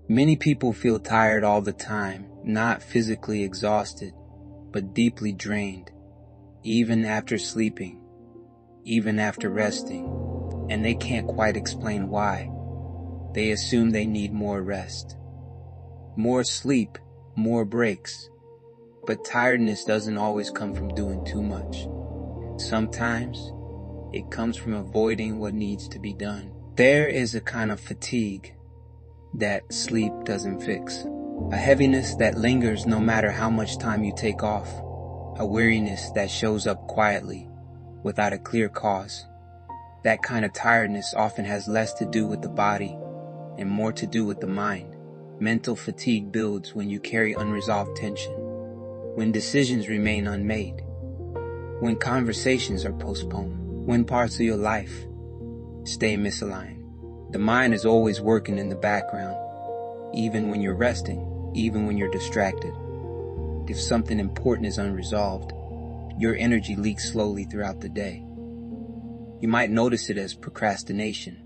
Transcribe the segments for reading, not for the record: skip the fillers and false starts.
Many people feel tired all the time, not physically exhausted, but deeply drained, even after sleeping, even after resting, and they can't quite explain why. They assume they need more rest, more sleep, more breaks. But tiredness doesn't always come from doing too much. Sometimes it comes from avoiding what needs to be done. There is a kind of fatigue that sleep doesn't fix. A heaviness that lingers no matter how much time you take off. A weariness that shows up quietly, without a clear cause. That kind of tiredness often has less to do with the body and more to do with the mind. Mental fatigue builds when you carry unresolved tension, when decisions remain unmade, when conversations are postponed, when parts of your life stay misaligned. The mind is always working in the background, even when you're resting, even when you're distracted. If something important is unresolved, your energy leaks slowly throughout the day. You might notice it as procrastination,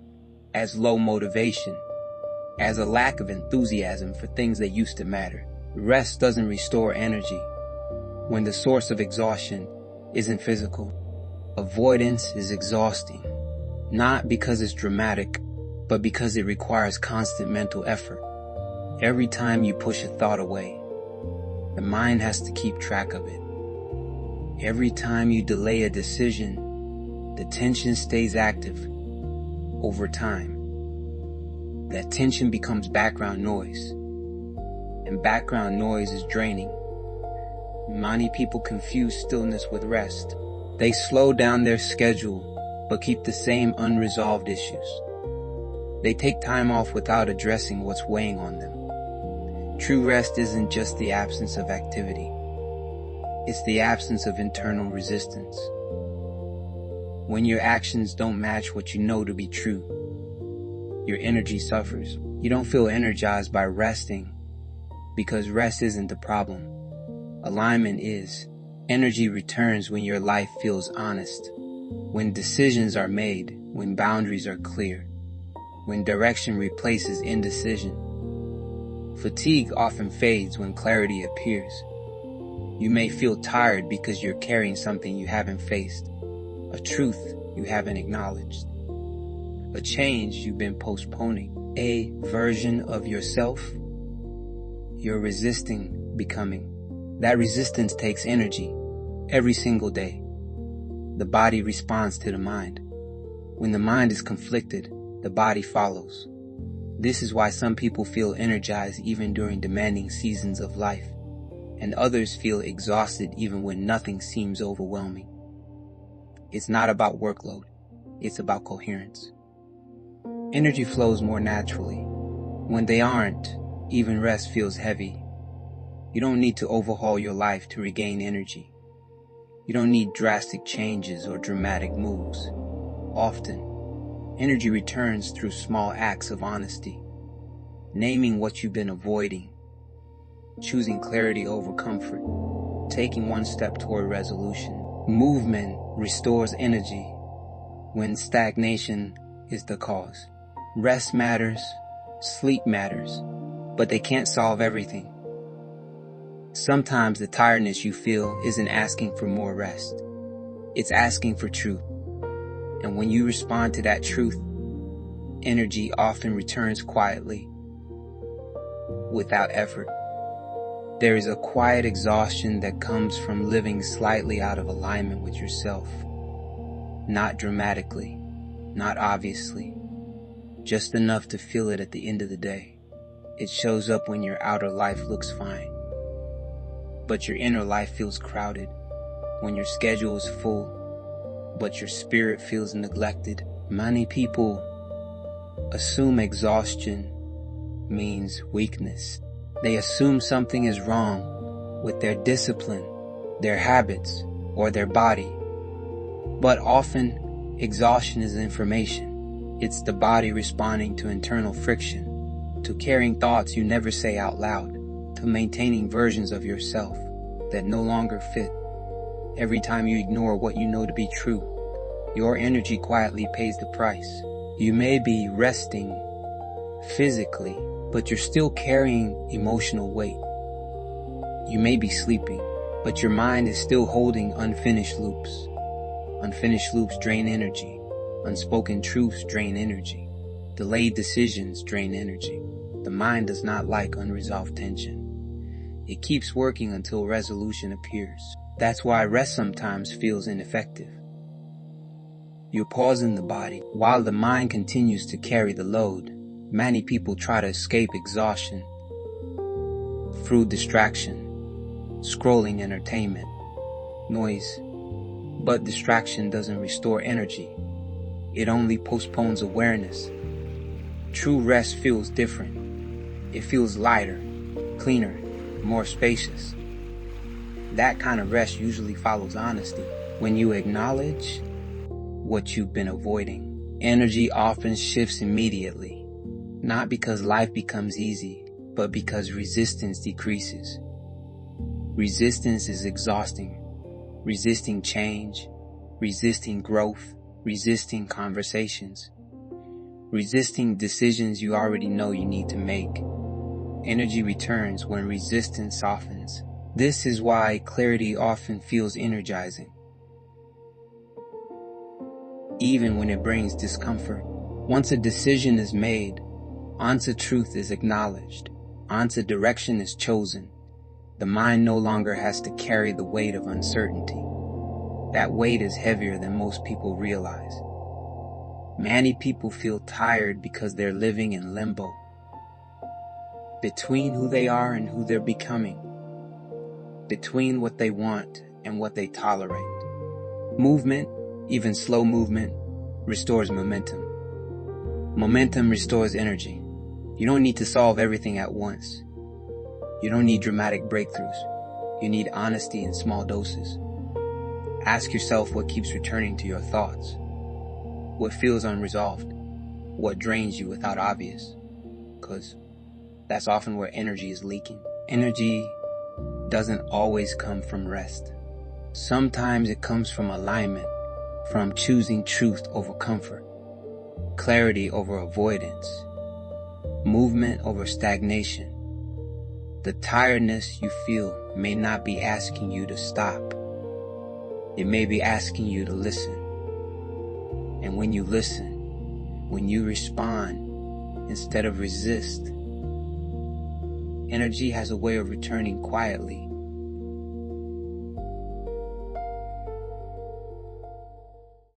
as low motivation, as a lack of enthusiasm for things that used to matter. Rest doesn't restore energy when the source of exhaustion isn't physical. Avoidance is exhausting, not because it's dramatic, but because it requires constant mental effort. Every time you push a thought away, the mind has to keep track of it. Every time you delay a decision, the tension stays active. Over time, that tension becomes background noise, and background noise is draining. Many people confuse stillness with rest. They slow down their schedule, but keep the same unresolved issues. They take time off without addressing what's weighing on them. True rest isn't just the absence of activity. It's the absence of internal resistance. When your actions don't match what you know to be true, your energy suffers. You don't feel energized by resting because rest isn't the problem. Alignment is. Energy returns when your life feels honest, when decisions are made, when boundaries are clear, when direction replaces indecision. Fatigue often fades when clarity appears. You may feel tired because you're carrying something you haven't faced, a truth you haven't acknowledged, a change you've been postponing, a version of yourself you're resisting becoming. That resistance takes energy every single day. The body responds to the mind. When the mind is conflicted, the body follows. This is why some people feel energized even during demanding seasons of life, and others feel exhausted even when nothing seems overwhelming. It's not about workload, it's about coherence. Energy flows more naturally. When they aren't, even rest feels heavy. You don't need to overhaul your life to regain energy. You don't need drastic changes or dramatic moves. Often, energy returns through small acts of honesty. Naming what you've been avoiding. Choosing clarity over comfort. Taking one step toward resolution. Movement restores energy when stagnation is the cause. Rest matters, sleep matters, but they can't solve everything. Sometimes the tiredness you feel isn't asking for more rest. It's asking for truth. And when you respond to that truth, energy often returns quietly, without effort. There is a quiet exhaustion that comes from living slightly out of alignment with yourself. Not dramatically, not obviously, just enough to feel it at the end of the day. It shows up when your outer life looks fine, but your inner life feels crowded, when your schedule is full, but your spirit feels neglected. Many people assume exhaustion means weakness. They assume something is wrong with their discipline, their habits, or their body. But often, exhaustion is information. It's the body responding to internal friction, to carrying thoughts you never say out loud, to maintaining versions of yourself that no longer fit. Every time you ignore what you know to be true, your energy quietly pays the price. You may be resting physically, but you're still carrying emotional weight. You may be sleeping, but your mind is still holding unfinished loops. Unfinished loops drain energy. Unspoken truths drain energy. Delayed decisions drain energy. The mind does not like unresolved tension. It keeps working until resolution appears. That's why rest sometimes feels ineffective. You're pausing the body while the mind continues to carry the load. Many people try to escape exhaustion through distraction, scrolling, entertainment, noise. But distraction doesn't restore energy. It only postpones awareness. True rest feels different. It feels lighter, cleaner, more spacious. That kind of rest usually follows honesty. When you acknowledge what you've been avoiding, energy often shifts immediately. Not because life becomes easy, but because resistance decreases. Resistance is exhausting. Resisting change, resisting growth, resisting conversations, resisting decisions you already know you need to make. Energy returns when resistance softens. This is why clarity often feels energizing, even when it brings discomfort. Once a decision is made, once a truth is acknowledged, once a direction is chosen, the mind no longer has to carry the weight of uncertainty. That weight is heavier than most people realize. Many people feel tired because they're living in limbo, between who they are and who they're becoming, between what they want and what they tolerate. Movement, even slow movement, restores momentum. Momentum restores energy. You don't need to solve everything at once. You don't need dramatic breakthroughs. You need honesty in small doses. Ask yourself what keeps returning to your thoughts. What feels unresolved? What drains you without obvious? Because that's often where energy is leaking. Energy doesn't always come from rest. Sometimes it comes from alignment, from choosing truth over comfort, clarity over avoidance, movement over stagnation. The tiredness you feel may not be asking you to stop. It may be asking you to listen. And when you listen, when you respond instead of resist, energy has a way of returning quietly,